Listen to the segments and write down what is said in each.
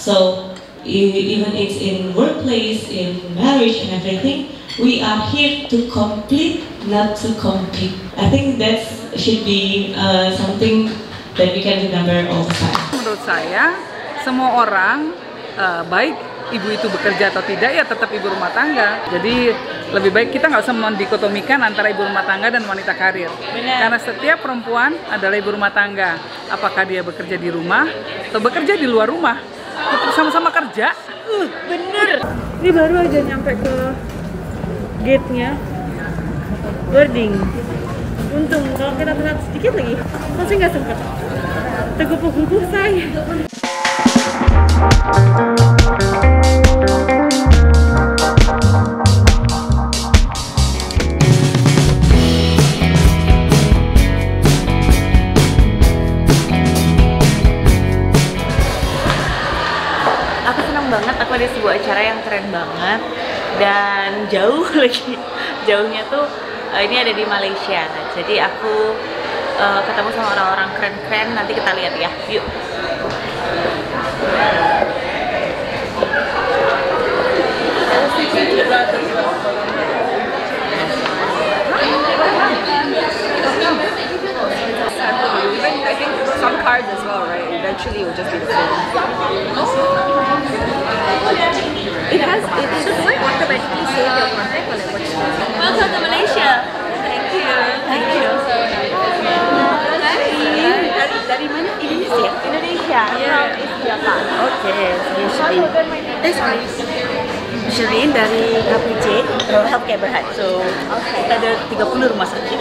So even it's in workplace, in marriage and everything, we are here to complete, not to compete. I think that should be something that we can remember all the time. Menurut saya, semua orang baik ibu itu bekerja atau tidak ya tetap ibu rumah tangga. Jadi lebih baik kita nggak usah mendikotomikan antara ibu rumah tangga dan wanita karir. Benar. Karena setiap perempuan adalah ibu rumah tangga. Apakah dia bekerja di rumah atau bekerja di luar rumah, tetap sama-sama kerja. Bener. Ini baru aja nyampe ke gate-nya boarding. Untung kalau kita telat sedikit lagi pasti nggak sempet. Teguh-teguh saya. Aku senang banget, aku ada sebuah acara yang keren banget dan jauh lagi. Jauhnya tuh ini ada di Malaysia. Nah, jadi aku ketemu sama orang-orang keren-keren, nanti kita lihat ya. Yuk. I think some cards as well, right? Eventually it will just be the same. It should like automatically save your contact on it. Welcome to Malaysia. Thank you. Thank you. Dari mana? Indonesia. Indonesia. From Japan. Okay, Shirin dari KPJ Healthcare Berhad. So kita ada 30 rumah sakit.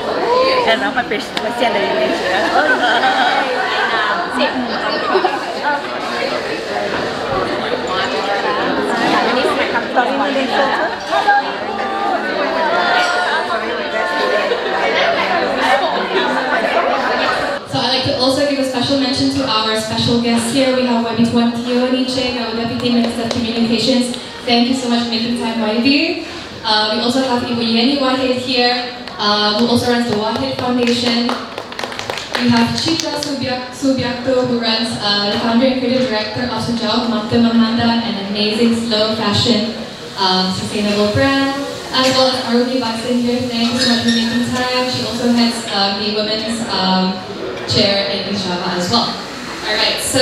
And ramai pasien dari Indonesia. So I'd like to also give a special mention to our special guests here. We have Wabi Tuan Tio Nicheng, our Deputy Minister of Communications. Thank you so much for making time, Wabi. We also have Ibu Yeni Wahid here, who also runs the Wahid Foundation. We have Chitra Subiakto, who runs the founder and creative director of Sujao Mata Mamanda, an amazing slow fashion sustainable brand, as well as Arumi Baksin here. Thank you so much for making time. She also heads the women's chair in East Java as well. Alright, so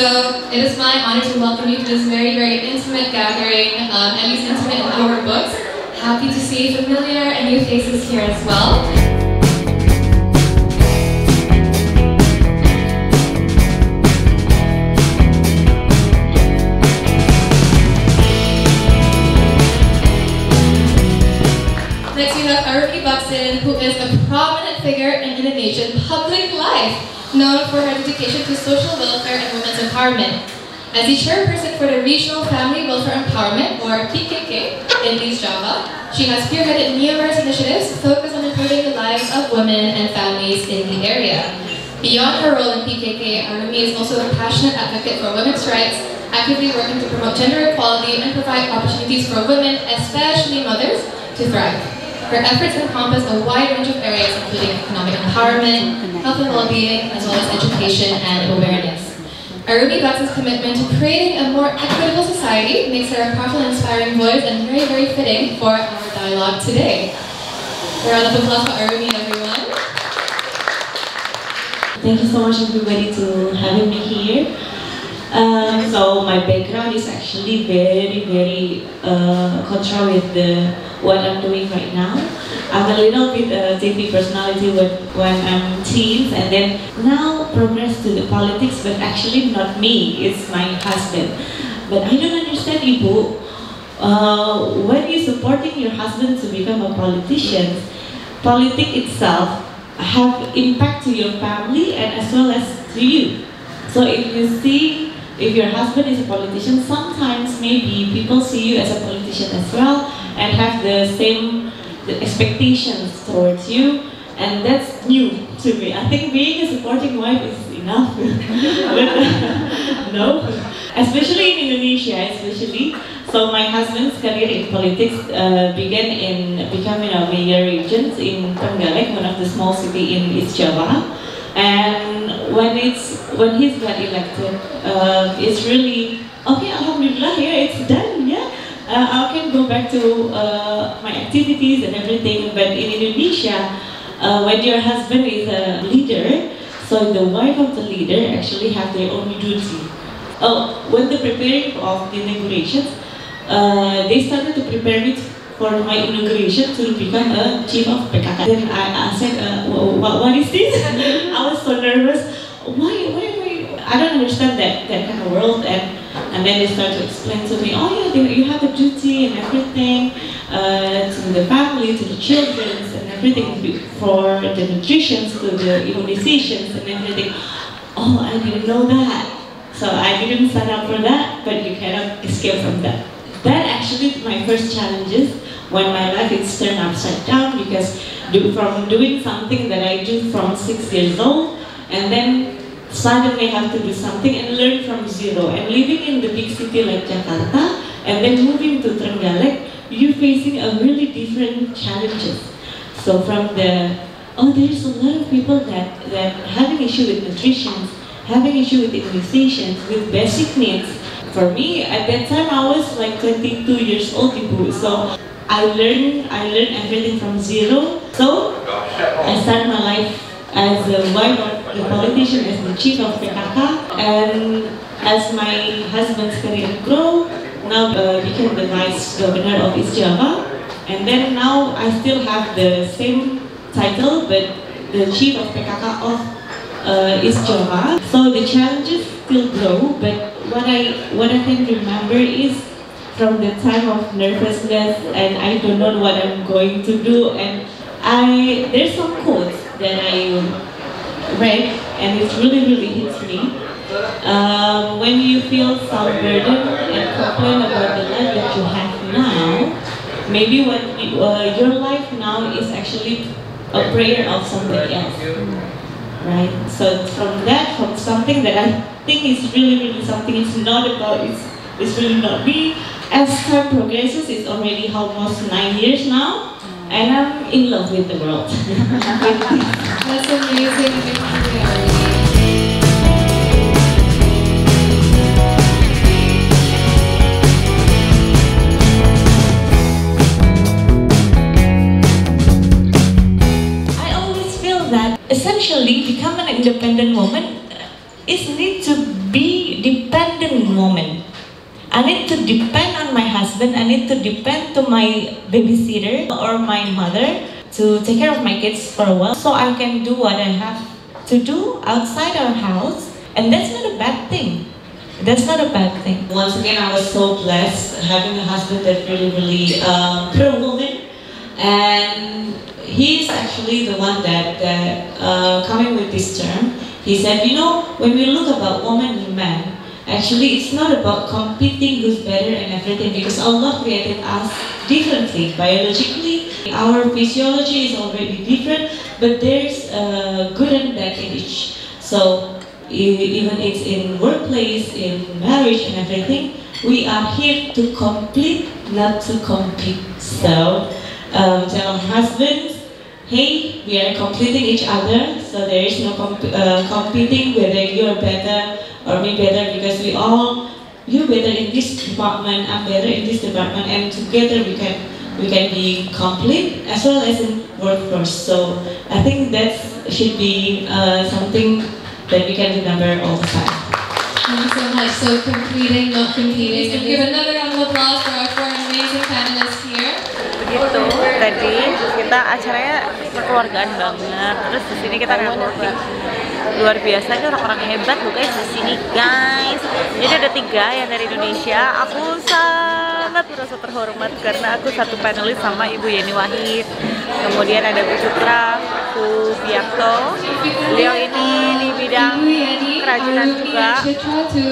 it is my honor to welcome you to this very, very intimate gathering, at least intimate in our books. Happy to see familiar and new faces here as well. Next we have Arumi Baksin, who is a prominent figure in Indonesian public life, known for her dedication to social welfare and women's empowerment. As the chairperson for the Regional Family Welfare Empowerment, or PKK, in East Java, she has spearheaded numerous initiatives focused on improving the lives of women and families in the area. Beyond her role in PKK, Arumi is also a passionate advocate for women's rights, actively working to promote gender equality and provide opportunities for women, especially mothers, to thrive. Her efforts encompass a wide range of areas, including economic empowerment, health and well-being, as well as education and awareness. Arumi Baksin's commitment to creating a more equitable society makes her a powerful and inspiring voice and very, very fitting for our dialogue today. A round of applause for Arumi, everyone. Thank you so much, everybody, to having me here. So my background is actually very, very contra with what I'm doing right now. I'm a little bit TV personality when I'm teens, and then now progress to the politics, but actually not me, it's my husband. But I don't understand, Ibu, when you're supporting your husband to become a politician, politics itself have impact to your family and as well as to you. So if you see, if your husband is a politician, sometimes maybe people see you as a politician as well and have the same expectations towards you, and that's new to me. I think being a supporting wife is enough. No, especially in Indonesia, especially. So my husband's career in politics began in becoming a mayor regent in Trenggalek, one of the small city in East Java. And when he's got elected, it's really okay, alhamdulillah, yeah, it's done, yeah. I can go back to my activities and everything. But in Indonesia, when your husband is a leader, so the wife of the leader actually have their own duty. When they're preparing of the inaugurations, they started to prepare it for my inauguration to become a chief of PKK. Then I said, what is this? I was so nervous. Why? I don't understand that kind of world. And then they start to explain to me, oh yeah, you have a duty and everything to the family, to the children, and everything for the nutrition, to the immunizations and everything. Oh, I didn't know that. So I didn't sign up for that, but you cannot escape from that. That actually my first challenges when my life is turned upside down, because from doing something that I do from 6 years old, and then suddenly have to do something and learn from zero, and living in the big city like Jakarta and then moving to Trenggalek, you're facing a really different challenges. So from there's a lot of people that having issue with nutrition, having issue with immunizations, with basic needs. For me at that time I was like 22 years old, so I learned everything from zero. So I started my life as a wife of the politician, as the chief of PKK, and as my husband's career grew, now became the vice governor of East Java, and then now I still have the same title, but the chief of PKK of East Java. So the challenges still grow, but what I can remember is from the time of nervousness and I don't know what I'm going to do, and there's some quotes that I read and it really hits me. When you feel some burden and complain about the life that you have now, maybe what your life now is actually a prayer of somebody else, right? So from something that I think is really something, it's not about, it's really not me. As time progresses, it's already almost 9 years now, and I'm in love with the world. That's amazing. I always feel that essentially become an independent woman is need to be dependent woman. I need to depend on my husband, I need to depend to my babysitter or my mother to take care of my kids for a while, so I can do what I have to do outside our house, and that's not a bad thing. That's not a bad thing. Once again, I was so blessed having a husband that really pro-woman, and he's actually the one that coming with this term. He said, you know, when we look about woman and man, actually, it's not about competing who's better and everything, because Allah created us differently. Biologically, our physiology is already different, but there's good and bad in each. So even it's in workplace, in marriage and everything, we are here to complete, not to compete. So tell husbands, hey, we are completing each other, so there is no competing whether you're better or me better, because you're better in this department, I'm better in this department, and together we can be complete as well as in workforce. So I think that should be something that we can remember all the time. Thank you so much. So completing, not competing. And give another round of applause for our 4 amazing panelists here. Begitu tadi kita acaranya kekeluargaan banget. Terus di sini kita networking luar biasa, ini orang-orang hebat loh guys di sini guys. Jadi ada 3 yang dari Indonesia. Aku sangat merasa terhormat karena aku satu panelis sama Ibu Yeni Wahid. Kemudian ada Bu Sutra, Bu Biakto. Beliau ini di bidang kerajinan juga. I should try to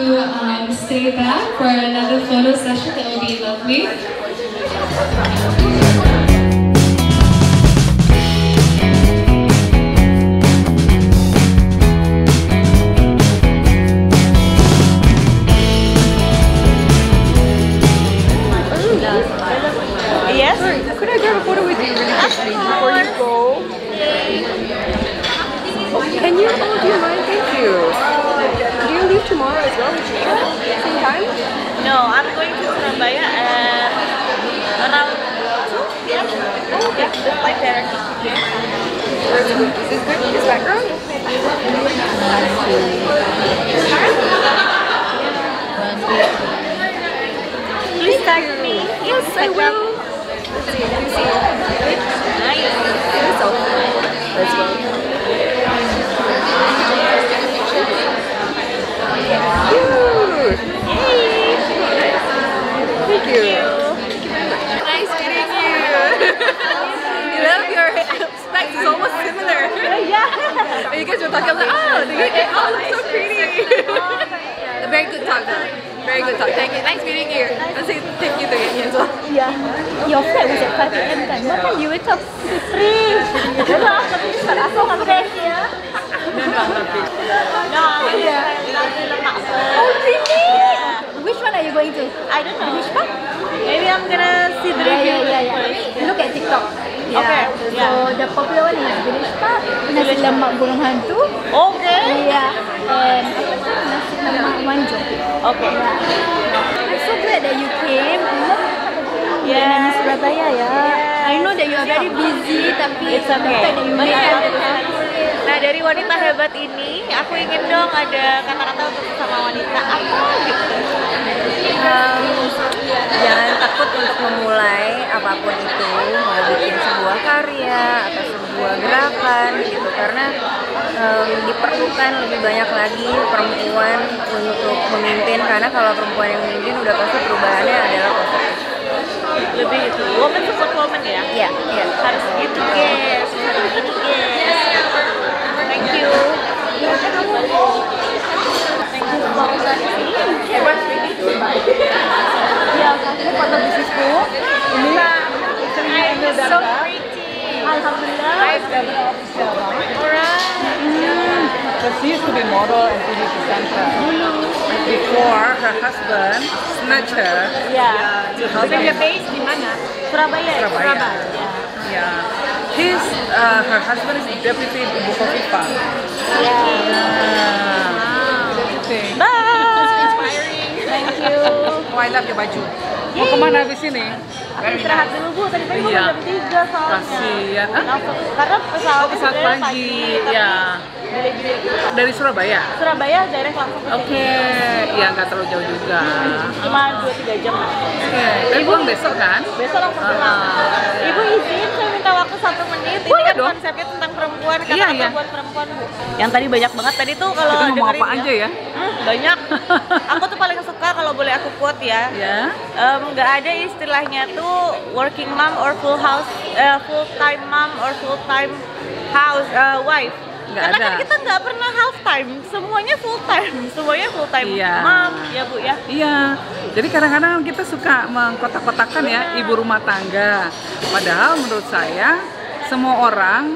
stay back for another photo session. That would be lovely. Yes? Could I grab a photo with you really quickly before you go? Can you? Oh, do you mind? Thank you. Do you leave tomorrow as well? Same time? I'm going to Surabaya at around 2 p.m. Oh, yeah, the flight directly. Is this good? This background? Please tag me. Yes, I will. Let's see. Nice. So fun. Let's go. Cute. Yay! Thank you. Nice meeting you. I love your specs. It's almost similar. Yeah. You guys were talking like, oh, they all look so pretty. A very good talk, though. Very good talk. Thank you. Nice meeting you. I'll say thank you to you as well. Yeah. Your flight was at 5 p.m. kan? Why can't you wake up 3? Dah, tapi start asal kan fresh ya. No, lemak. Oh really? Yeah. Which one are you going to? I don't know. Which part? Maybe I'm gonna see the review. Yeah. Look at TikTok. Yeah. Okay. So the popular one is Village Park, nasi lemak burung hantu. Okay. Yeah. And nasi lemak manjo. Okay. I'm so glad that you came. Yeah. Di Surabaya ya. I know that you are very busy, tapi It's okay. the fact that you made it. Nah, dari wanita hebat ini, aku ingin dong ada kata-kata untuk sama wanita apa gitu. Jangan takut untuk memulai apapun itu, mau bikin sebuah karya atau sebuah gerakan gitu, karena diperlukan lebih banyak lagi perempuan untuk memimpin, karena kalau perempuan yang memimpin udah pasti perubahannya adalah positif. Lebih itu, woman support woman ya? Iya. Harus gitu guys, harus gitu guys. Thank you. Ya, kasih foto bisnisku. So pretty. Alhamdulillah. Alright. But she used to be model and TV presenter. Before her husband snatched her to help him. Base di mana? Surabaya. Surabaya. Yeah. Her husband is deputy Ibu Kofifa. Thank you. Oh, I love your baju. Mau kemana habis ini? Aku istirahat dulu Bu, tadi pagi gue jam 3 soalnya. Kasian. Karena pesawatnya Pesawat sebenarnya pagi, tapi ya. Dari Surabaya? Surabaya direct langsung ke Oke, ya nggak terlalu jauh juga. cuma 2-3 jam. Oke, tapi pulang besok kan? Besok langsung pulang. Ibu izin saya minta waktu 1 menit. Ini Boleh kan dong. konsepnya tentang perempuan, Iya, kata-kata iya. buat perempuan Bu. Yang tadi banyak banget tadi tuh kalau Kita ngomong dengerin apa aja ya? Banyak. Aku tuh paling suka kalau boleh aku quote ya. Ya. Nggak ada istilahnya tuh working mom or full time mom or full time wife. Nggak Karena ada. kan kita nggak pernah half time, semuanya full time Iya. mom ya Bu ya. Iya, jadi kadang-kadang kita suka mengkotak-kotakan ya ibu rumah tangga. Padahal menurut saya semua orang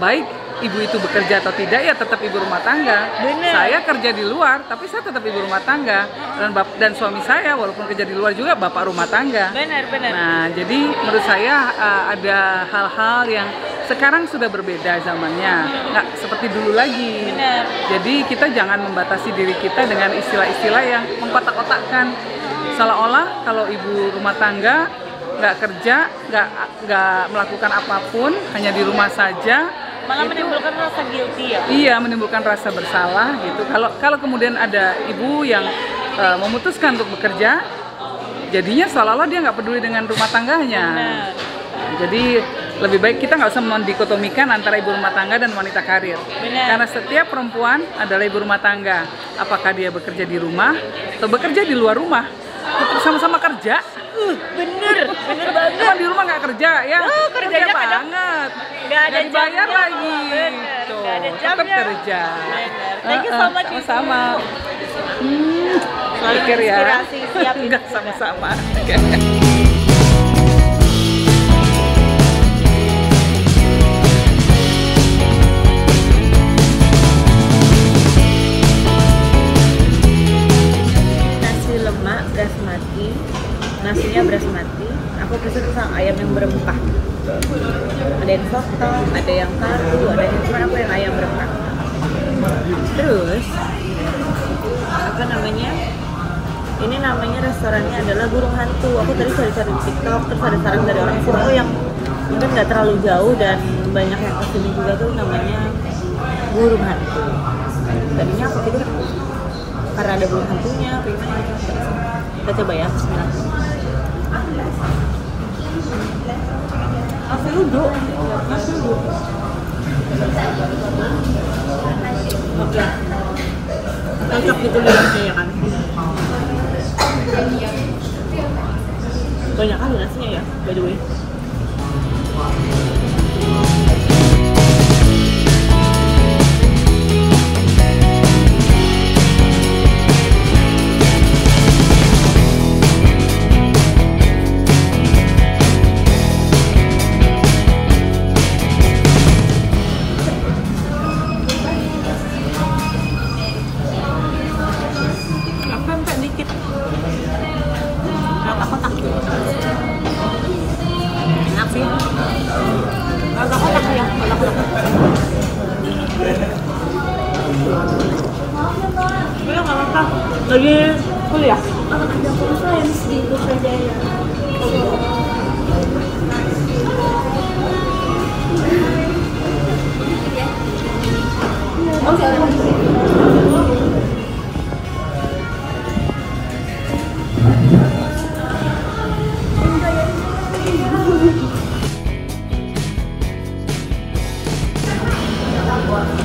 baik ibu itu bekerja atau tidak ya tetap ibu rumah tangga. Bener. Saya kerja di luar tapi saya tetap ibu rumah tangga, dan suami saya walaupun kerja di luar juga bapak rumah tangga. Benar. Nah, jadi menurut saya ada hal-hal yang sekarang sudah berbeda zamannya, nggak seperti dulu lagi. Benar. Jadi kita jangan membatasi diri kita dengan istilah-istilah yang mengkotak-kotakkan, seolah-olah kalau ibu rumah tangga nggak kerja, nggak melakukan apapun, hanya di rumah saja. Malah itu menimbulkan rasa guilty ya. Iya, menimbulkan rasa bersalah gitu. Kalau kemudian ada ibu yang memutuskan untuk bekerja, jadinya seolah-olah dia nggak peduli dengan rumah tangganya. Benar. Jadi lebih baik kita nggak usah mendikotomikan antara ibu rumah tangga dan wanita karir. Benar. Karena setiap perempuan adalah ibu rumah tangga. Apakah dia bekerja di rumah atau bekerja di luar rumah, tetap sama-sama kerja. Bener banget. Cuma di rumah nggak kerja ya? Kerjanya kerja kadang banget. nggak ada dibayar jamnya, lagi. bener. Tuh, Nggak ada tetap jamnya. kerja. Bener. Thank you so much, Ibu. Sama-sama. Selalu Pikir ya. inspirasi, siap Ibu Enggak juga. sama-sama. Nasi lemak basmati, nasinya basmati. Aku pesen sama ayam yang berempah. Ada yang soto, ada yang kaldu, ada yang cuma aku yang ayam berempah. Terus apa namanya? Ini namanya restorannya adalah Burung Hantu. Aku tadi cari-cari di TikTok, terus ada saran dari orang sini yang mungkin nggak terlalu jauh dan banyak yang kesini juga tuh namanya Burung Hantu. Tadinya aku pikir karena ada burung hantunya, apa gimana? Kita coba ya. Bismillah. Nasi uduk. Oke. Cocok gitu lidahnya ya kan? Banyak kali nasinya ya, by the way. Enak sih. Agak kotak ya, kotak-kotak. Udah nggak apa-apa. Lagi kuliah. Ada conference di Putrajaya.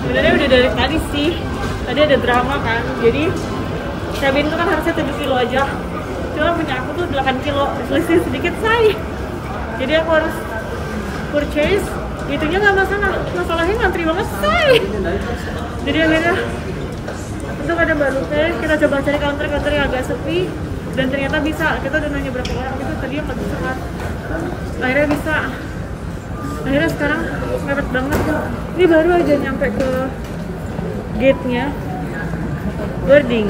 Sebenarnya udah dari tadi sih. Tadi ada drama kan. Jadi cabin itu kan harusnya 7 kilo aja. Cuma punya aku tuh 8 kilo. Selisih sedikit say. Jadi aku harus purchase. Itunya nggak masalah. Masalahnya ngantri banget say. Jadi akhirnya untuk ada baru kita coba cari counter yang agak sepi. Dan ternyata bisa. Kita udah nanya berapa orang itu tadi yang nggak bisa kan. Akhirnya bisa. Akhirnya sekarang mepet banget. Ini baru aja nyampe ke gate-nya. Boarding.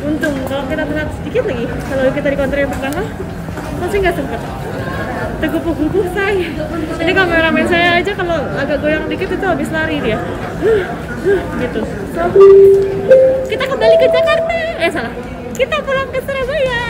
Untung kalau kita telat sedikit lagi, kalau kita di counter yang pertama pasti nggak sempet. Teguh-teguh say. Ini kameramen saya aja kalau agak goyang dikit itu habis lari dia. Gitu. So, kita kembali ke Jakarta. Salah. Kita pulang ke Surabaya.